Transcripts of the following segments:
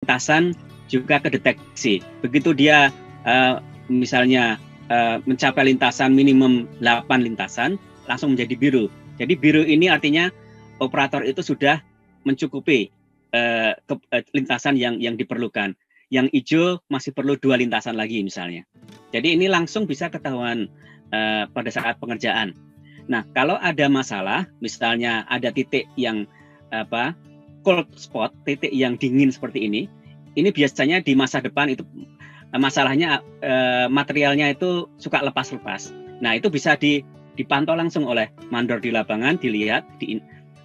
lintasan juga kedeteksi. Begitu dia misalnya mencapai lintasan minimum 8 lintasan, langsung menjadi biru. Jadi biru ini artinya operator itu sudah mencukupi lintasan yang diperlukan. Yang hijau masih perlu 2 lintasan lagi misalnya. Jadi ini langsung bisa ketahuan pada saat pengerjaan. Nah, kalau ada masalah, misalnya ada titik yang cold spot, titik yang dingin seperti ini biasanya di masa depan itu masalahnya materialnya itu suka lepas-lepas. Nah, itu bisa dipantau langsung oleh mandor di lapangan, dilihat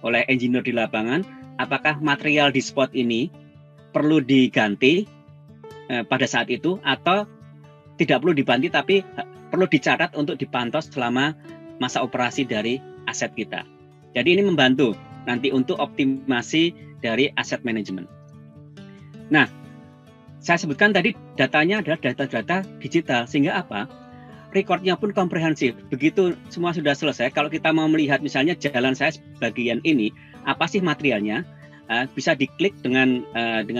oleh engineer di lapangan, apakah material di spot ini perlu diganti pada saat itu atau tidak perlu diganti tapi perlu dicatat untuk dipantau selama masa operasi dari aset kita. Jadi ini membantu nanti untuk optimasi dari aset manajemen. Nah, saya sebutkan tadi datanya adalah data-data digital, sehingga apa? Recordnya pun komprehensif. Begitu semua sudah selesai, kalau kita mau melihat misalnya jalan saya bagian ini, apa sih materialnya? Bisa diklik dengan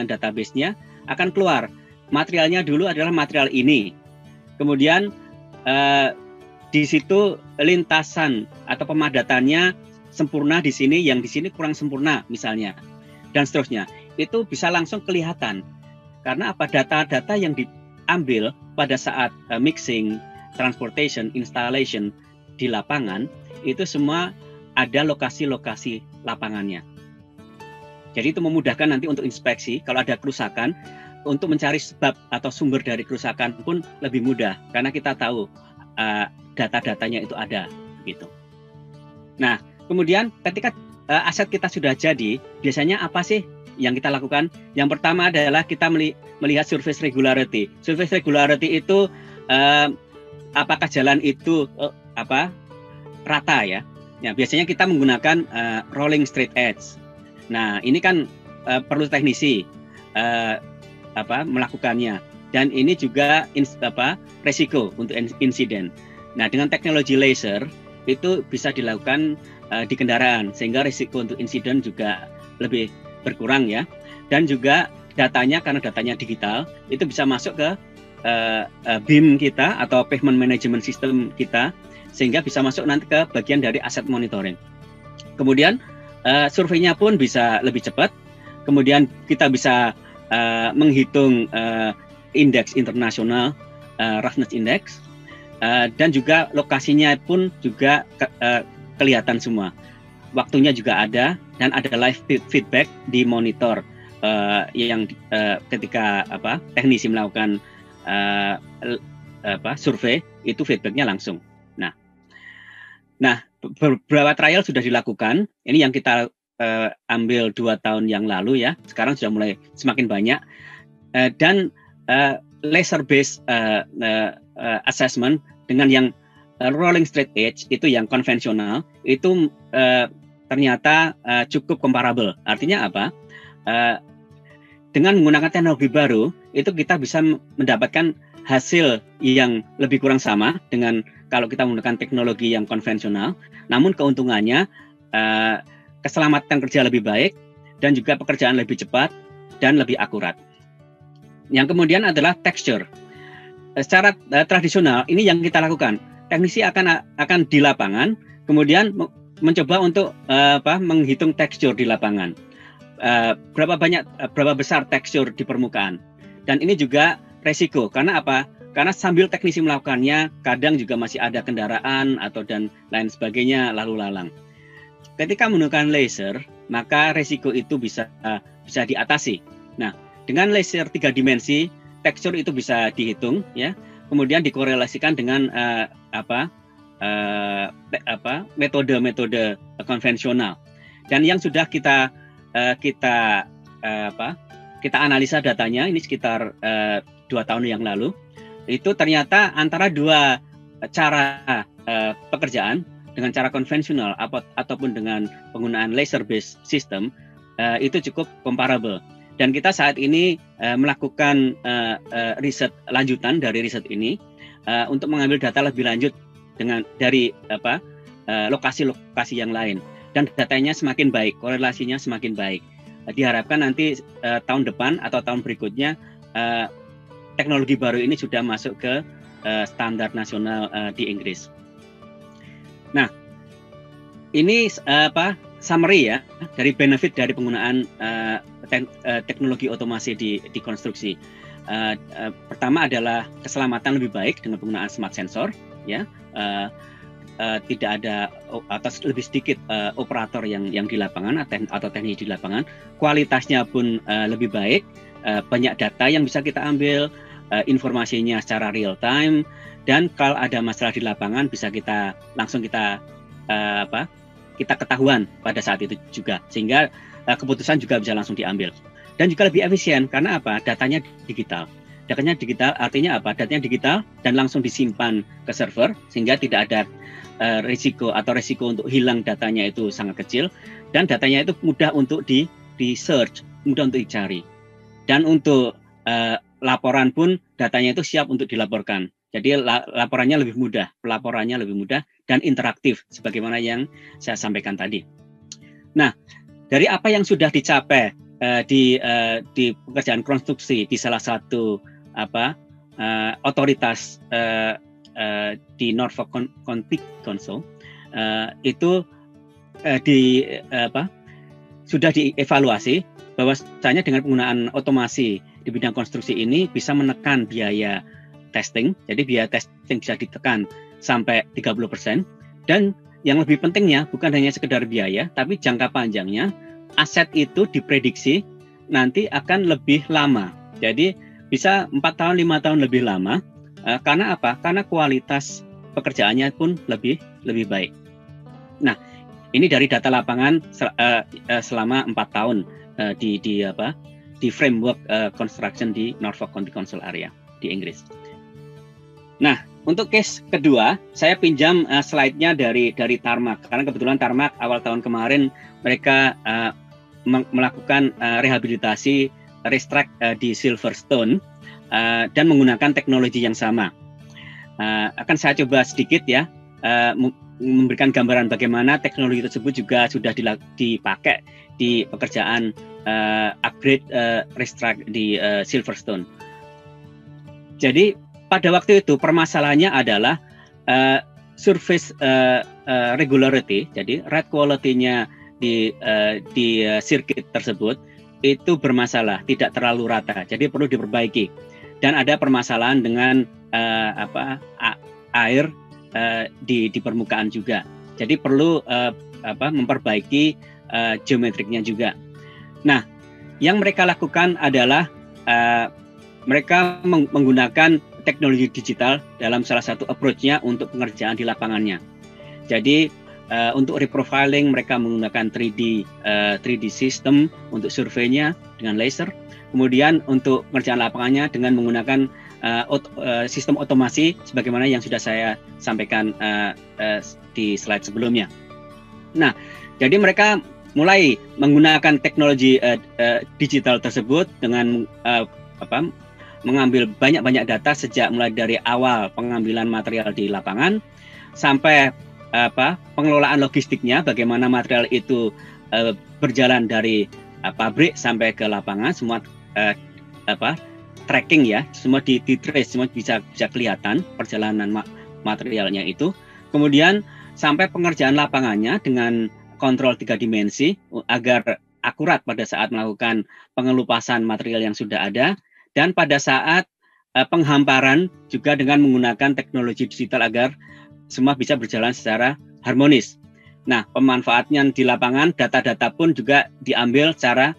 database-nya, akan keluar. Materialnya dulu adalah material ini. Kemudian di situ lintasan atau pemadatannya sempurna di sini, yang di sini kurang sempurna misalnya, dan seterusnya. Itu bisa langsung kelihatan. Karena apa? Data-data yang diambil pada saat mixing, transportation, installation di lapangan, itu semua ada lokasi-lokasi lapangannya. Jadi itu memudahkan nanti untuk inspeksi. Kalau ada kerusakan, untuk mencari sebab atau sumber dari kerusakan pun lebih mudah, karena kita tahu data-datanya itu ada gitu. Nah, kemudian ketika aset kita sudah jadi, biasanya apa sih yang kita lakukan? Yang pertama adalah kita melihat surface regularity. Surface regularity itu apakah jalan itu rata ya? Ya, biasanya kita menggunakan rolling straight edge. Nah, ini kan perlu teknisi melakukannya, dan ini juga resiko untuk insiden. Nah, dengan teknologi laser itu bisa dilakukan di kendaraan, sehingga risiko untuk insiden juga lebih berkurang ya. Dan juga datanya, karena datanya digital, itu bisa masuk ke BIM kita atau pavement management system kita, sehingga bisa masuk nanti ke bagian dari asset monitoring. Kemudian surveinya pun bisa lebih cepat. Kemudian kita bisa menghitung indeks internasional, roughness index, dan juga lokasinya pun juga kelihatan semua. Waktunya juga ada, dan ada live feedback di monitor yang ketika teknisi melakukan survei, itu feedbacknya langsung. Nah, beberapa trial sudah dilakukan. Ini yang kita ambil 2 tahun yang lalu ya. Sekarang sudah mulai semakin banyak, dan laser based assessment dengan yang rolling straight edge itu yang konvensional itu ternyata cukup comparable. Artinya apa? Dengan menggunakan teknologi baru itu kita bisa mendapatkan hasil yang lebih kurang sama dengan kalau kita menggunakan teknologi yang konvensional. Namun keuntungannya keselamatan kerja lebih baik, dan juga pekerjaan lebih cepat dan lebih akurat. Yang kemudian adalah texture. Secara tradisional ini yang kita lakukan. Teknisi akan di lapangan, kemudian mencoba untuk menghitung tekstur di lapangan. Berapa besar tekstur di permukaan. Dan ini juga resiko. Karena apa? Karena sambil teknisi melakukannya, kadang juga masih ada kendaraan dan lain sebagainya lalu lalang. Ketika menggunakan laser, maka resiko itu bisa diatasi. Nah, dengan laser 3 dimensi, tekstur itu bisa dihitung, ya. Kemudian dikorelasikan dengan metode-metode konvensional. Dan yang sudah kita analisa datanya, ini sekitar 2 tahun yang lalu, itu ternyata antara 2 cara pekerjaan, dengan cara konvensional ataupun dengan penggunaan laser based system, itu cukup comparable. Dan kita saat ini melakukan riset lanjutan dari riset ini untuk mengambil data lebih lanjut dari lokasi-lokasi yang lain, dan datanya semakin baik, korelasinya semakin baik. diharapkan nanti tahun depan atau tahun berikutnya teknologi baru ini sudah masuk ke standar nasional di Inggris. Nah, ini summary ya dari benefit dari penggunaan teknologi otomasi di konstruksi. Pertama adalah keselamatan lebih baik dengan penggunaan smart sensor, ya. Tidak ada atau lebih sedikit operator yang di lapangan atau teknis di lapangan. Kualitasnya pun lebih baik, banyak data yang bisa kita ambil, informasinya secara real time, dan kalau ada masalah di lapangan bisa kita langsung kita ketahuan pada saat itu juga, sehingga keputusan juga bisa langsung diambil. Dan juga lebih efisien karena apa? Datanya digital. Datanya digital artinya apa? Datanya digital dan langsung disimpan ke server, sehingga tidak ada risiko untuk hilang datanya itu sangat kecil, dan datanya itu mudah untuk di search, mudah untuk dicari. Dan untuk laporan pun datanya itu siap untuk dilaporkan. Jadi laporannya lebih mudah, pelaporannya lebih mudah dan interaktif sebagaimana yang saya sampaikan tadi. Nah, dari apa yang sudah dicapai di pekerjaan konstruksi di salah satu otoritas di Norfolk County Council, itu sudah dievaluasi bahwasanya dengan penggunaan otomasi di bidang konstruksi ini bisa menekan biaya testing. Jadi biaya testing bisa ditekan sampai 30%. Dan yang lebih pentingnya bukan hanya sekedar biaya, tapi jangka panjangnya aset itu diprediksi nanti akan lebih lama. Jadi bisa 4 tahun, 5 tahun lebih lama. Karena apa? Karena kualitas pekerjaannya pun lebih baik. Nah, ini dari data lapangan selama 4 tahun di framework construction di Norfolk County Council area di Inggris. Nah, untuk case kedua, saya pinjam slide-nya dari Tarmac, karena kebetulan Tarmac awal tahun kemarin mereka melakukan rehabilitasi racetrack di Silverstone dan menggunakan teknologi yang sama. Akan saya coba sedikit ya memberikan gambaran bagaimana teknologi tersebut juga sudah dipakai di pekerjaan upgrade racetrack di Silverstone. Jadi pada waktu itu permasalahannya adalah surface regularity, jadi ride quality-nya di sirkuit tersebut itu bermasalah, tidak terlalu rata, jadi perlu diperbaiki. Dan ada permasalahan dengan air di permukaan juga, jadi perlu memperbaiki geometriknya juga. Nah, yang mereka lakukan adalah mereka menggunakan teknologi digital dalam salah satu approach-nya untuk pengerjaan di lapangannya. Jadi untuk reprofiling mereka menggunakan 3D system untuk surveinya dengan laser. Kemudian untuk pengerjaan lapangannya dengan menggunakan sistem otomasi sebagaimana yang sudah saya sampaikan di slide sebelumnya. Nah, jadi mereka mulai menggunakan teknologi digital tersebut dengan mengambil banyak data sejak mulai dari awal pengambilan material di lapangan sampai pengelolaan logistiknya, bagaimana material itu berjalan dari pabrik sampai ke lapangan, semua tracking ya, semua di trace, semua bisa kelihatan perjalanan materialnya itu. Kemudian sampai pengerjaan lapangannya dengan kontrol 3 dimensi agar akurat pada saat melakukan pengelupasan material yang sudah ada. Dan pada saat penghamparan juga dengan menggunakan teknologi digital agar semua bisa berjalan secara harmonis. Nah, pemanfaatnya di lapangan, data-data pun juga diambil secara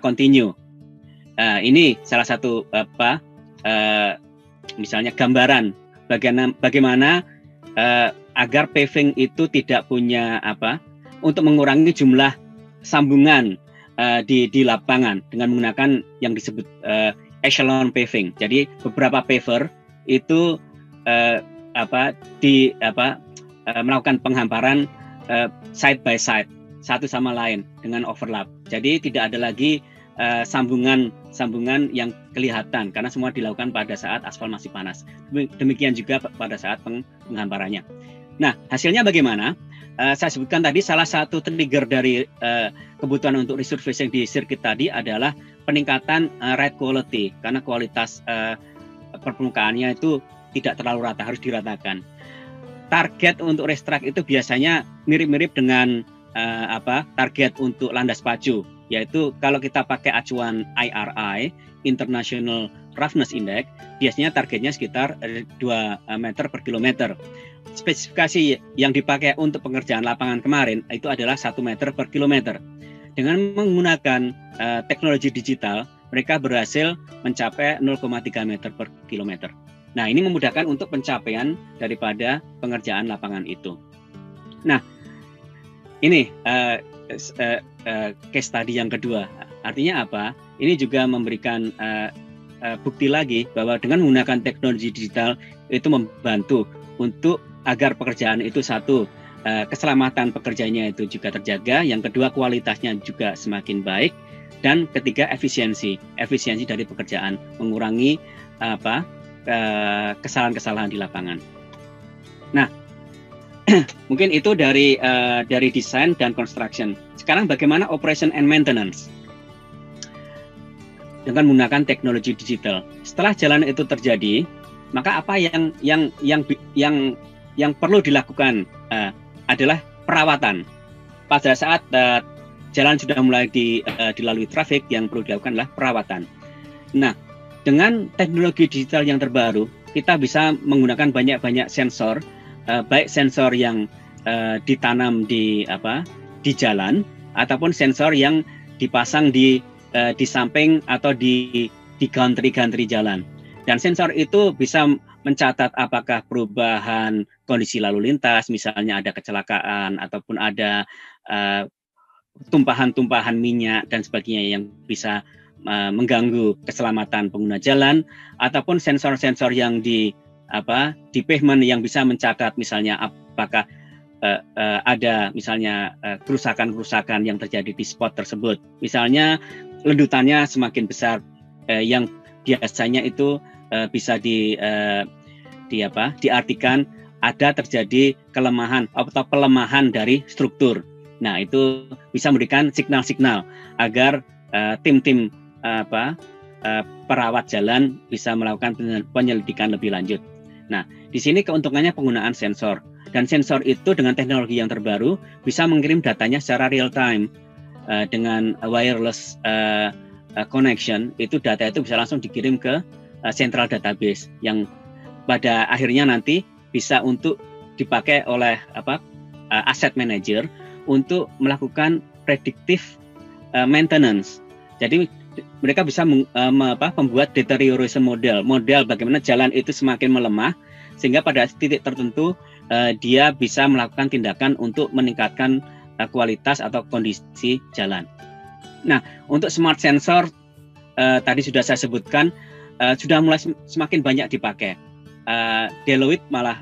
kontinu. Ini salah satu misalnya gambaran bagaimana agar paving itu tidak punya untuk mengurangi jumlah sambungan di lapangan dengan menggunakan yang disebut echelon paving. Jadi beberapa paver itu melakukan penghamparan side by side, satu sama lain dengan overlap. Jadi tidak ada lagi sambungan yang kelihatan karena semua dilakukan pada saat aspal masih panas. Demikian juga pada saat penghamparannya. Nah, hasilnya bagaimana? saya sebutkan tadi salah satu trigger dari kebutuhan untuk resurfacing di sirkuit tadi adalah peningkatan ride quality, karena kualitas permukaannya itu tidak terlalu rata, harus diratakan. Target untuk racetrack itu biasanya mirip-mirip dengan target untuk landas pacu, yaitu kalau kita pakai acuan IRI, International Roughness Index, biasanya targetnya sekitar 2 meter per kilometer. Spesifikasi yang dipakai untuk pengerjaan lapangan kemarin itu adalah 1 meter per kilometer. Dengan menggunakan teknologi digital, mereka berhasil mencapai 0,3 meter per kilometer. Nah, ini memudahkan untuk pencapaian daripada pengerjaan lapangan itu. Nah, ini case study yang kedua. Artinya apa? Ini juga memberikan bukti lagi bahwa dengan menggunakan teknologi digital itu membantu untuk agar pekerjaan itu satu, keselamatan pekerjanya itu juga terjaga, yang kedua kualitasnya juga semakin baik, dan ketiga efisiensi dari pekerjaan, mengurangi kesalahan-kesalahan di lapangan. Nah, mungkin itu dari desain dan construction. Sekarang bagaimana operation and maintenance dengan menggunakan teknologi digital. Setelah jalan itu terjadi, maka apa yang perlu dilakukan adalah perawatan. Pada saat jalan sudah mulai dilalui trafik, yang perlu dilakukan adalah perawatan. Nah, dengan teknologi digital yang terbaru, kita bisa menggunakan banyak sensor, baik sensor yang ditanam di jalan, ataupun sensor yang dipasang di samping atau di gantri jalan. Dan sensor itu bisa mencatat apakah perubahan kondisi lalu lintas, misalnya ada kecelakaan ataupun ada tumpahan-tumpahan minyak dan sebagainya yang bisa mengganggu keselamatan pengguna jalan, ataupun sensor-sensor yang di pavement yang bisa mencatat misalnya apakah ada misalnya kerusakan-kerusakan yang terjadi di spot tersebut. Misalnya ledutannya semakin besar, yang biasanya itu bisa diartikan ada terjadi kelemahan atau pelemahan dari struktur. Nah, itu bisa memberikan signal-signal agar tim-tim perawat jalan bisa melakukan penyelidikan lebih lanjut. Nah, di sini keuntungannya penggunaan sensor, dan sensor itu dengan teknologi yang terbaru bisa mengirim datanya secara real time dengan wireless connection. Itu data itu bisa langsung dikirim ke central database yang pada akhirnya nanti bisa untuk dipakai oleh asset manager untuk melakukan predictive maintenance. Jadi mereka bisa membuat deterioration model bagaimana jalan itu semakin melemah, sehingga pada titik tertentu dia bisa melakukan tindakan untuk meningkatkan kualitas atau kondisi jalan. Nah, untuk smart sensor tadi sudah saya sebutkan, sudah mulai semakin banyak dipakai. Deloitte malah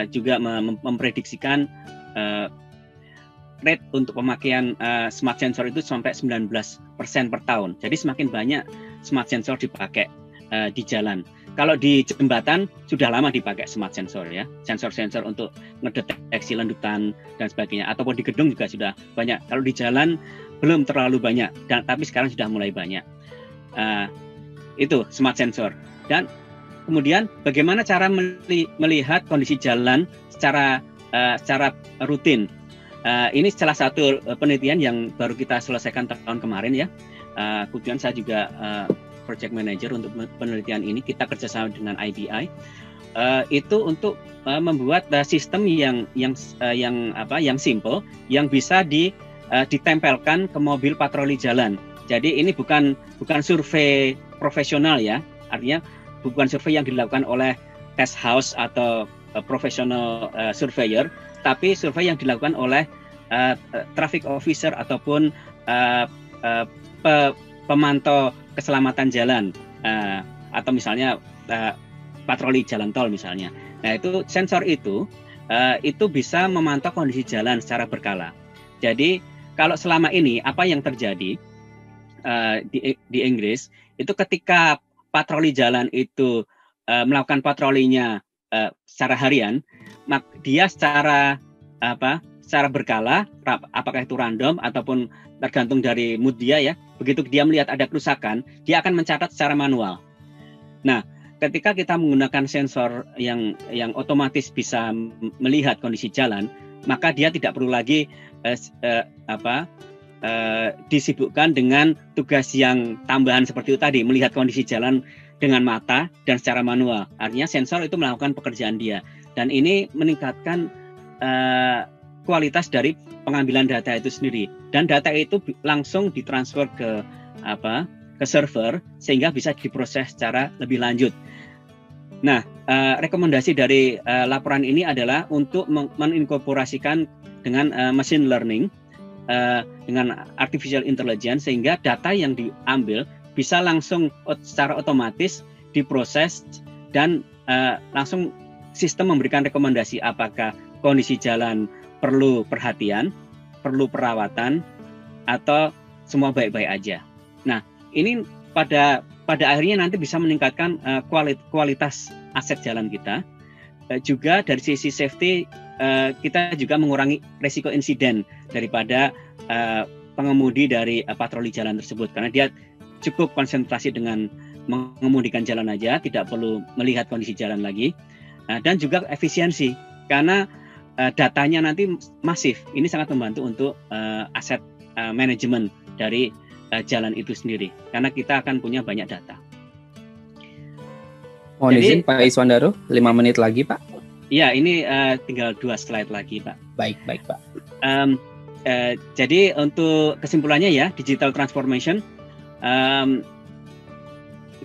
juga memprediksikan rate untuk pemakaian smart sensor itu sampai 19% per tahun. Jadi semakin banyak smart sensor dipakai di jalan. Kalau di jembatan sudah lama dipakai smart sensor ya, sensor-sensor untuk mendeteksi lendutan dan sebagainya. Ataupun di gedung juga sudah banyak. Kalau di jalan belum terlalu banyak, tapi sekarang sudah mulai banyak. Itu smart sensor. Dan kemudian bagaimana cara melihat kondisi jalan secara rutin. Ini salah satu penelitian yang baru kita selesaikan tahun kemarin ya. Kemudian saya juga project manager untuk penelitian ini. Kita kerjasama dengan IBI. Itu untuk membuat sistem yang simple, yang bisa ditempelkan ke mobil patroli jalan. Jadi ini bukan survei profesional ya. Artinya bukan survei yang dilakukan oleh test house atau professional surveyor, tapi survei yang dilakukan oleh traffic officer ataupun pemantau keselamatan jalan, atau misalnya patroli jalan tol misalnya. Nah, itu sensor itu bisa memantau kondisi jalan secara berkala. Jadi kalau selama ini apa yang terjadi di Inggris itu ketika patroli jalan itu melakukan patrolinya secara harian, dia secara secara berkala, apakah itu random ataupun tergantung dari mood dia ya. Begitu dia melihat ada kerusakan, dia akan mencatat secara manual. Nah, ketika kita menggunakan sensor yang otomatis bisa melihat kondisi jalan, maka dia tidak perlu lagi disibukkan dengan tugas yang tambahan seperti itu tadi, melihat kondisi jalan dengan mata dan secara manual. Artinya sensor itu melakukan pekerjaan dia, dan ini meningkatkan kualitas dari pengambilan data itu sendiri, dan data itu langsung ditransfer ke server sehingga bisa diproses secara lebih lanjut. Nah, rekomendasi dari laporan ini adalah untuk menginkorporasikan dengan machine learning, dengan artificial intelligence, sehingga data yang diambil bisa langsung secara otomatis diproses dan langsung sistem memberikan rekomendasi apakah kondisi jalan perlu perhatian, perlu perawatan, atau semua baik-baik aja. Nah, ini pada akhirnya nanti bisa meningkatkan kualitas aset jalan kita. Juga dari sisi safety, kita juga mengurangi risiko insiden daripada pengemudi dari patroli jalan tersebut, karena dia cukup konsentrasi dengan mengemudikan jalan aja, tidak perlu melihat kondisi jalan lagi. Dan juga efisiensi, karena datanya nanti masif. Ini sangat membantu untuk aset manajemen dari jalan itu sendiri, karena kita akan punya banyak data. Mohon izin Pak Iswandaro, 5 menit lagi Pak. Ya, ini tinggal 2 slide lagi Pak. Baik Pak. Jadi untuk kesimpulannya ya, digital transformation,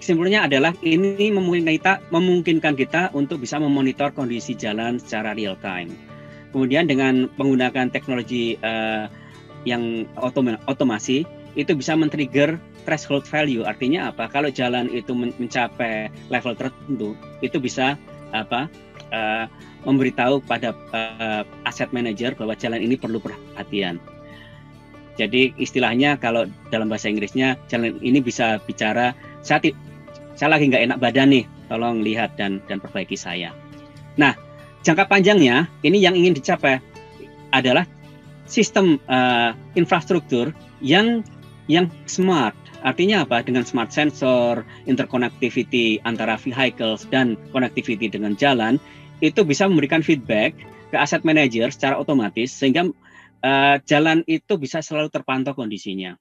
kesimpulannya adalah ini memungkinkan kita untuk bisa memonitor kondisi jalan secara real time. Kemudian dengan menggunakan teknologi yang otomasi, itu bisa men-trigger threshold value. Artinya apa? Kalau jalan itu mencapai level tertentu, itu bisa memberitahu pada asset manager bahwa jalan ini perlu perhatian. Jadi istilahnya kalau dalam bahasa Inggrisnya, jalan ini bisa bicara, saya lagi nggak enak badan nih, tolong lihat dan perbaiki saya. Nah, jangka panjangnya ini yang ingin dicapai adalah sistem infrastruktur yang smart. Artinya apa? Dengan smart sensor, interconnectivity antara vehicles dan connectivity dengan jalan, itu bisa memberikan feedback ke asset manager secara otomatis sehingga jalan itu bisa selalu terpantau kondisinya.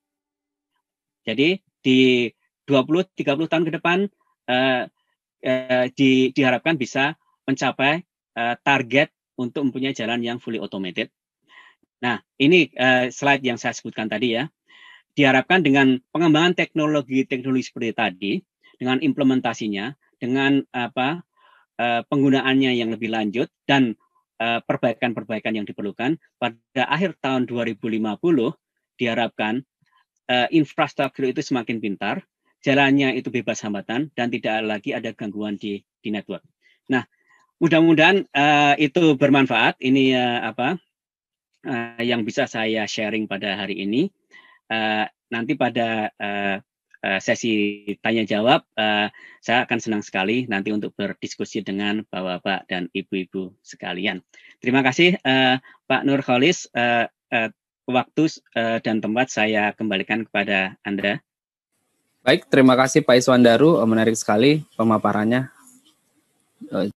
Jadi di 20-30 tahun ke depan diharapkan bisa mencapai target untuk mempunyai jalan yang fully automated. Nah, ini slide yang saya sebutkan tadi ya. Diharapkan dengan pengembangan teknologi seperti tadi, dengan implementasinya, dengan penggunaannya yang lebih lanjut dan perbaikan-perbaikan yang diperlukan, pada akhir tahun 2050 diharapkan infrastruktur itu semakin pintar, jalannya itu bebas hambatan dan tidak lagi ada gangguan di network. Nah, mudah-mudahan itu bermanfaat. Ini yang bisa saya sharing pada hari ini. Nanti pada sesi tanya jawab, saya akan senang sekali nanti untuk berdiskusi dengan Bapak-bapak dan Ibu-ibu sekalian. Terima kasih Pak Nurholis. Waktu dan tempat saya kembalikan kepada Anda. Baik, terima kasih Pak Iswandaro, menarik sekali pemaparannya.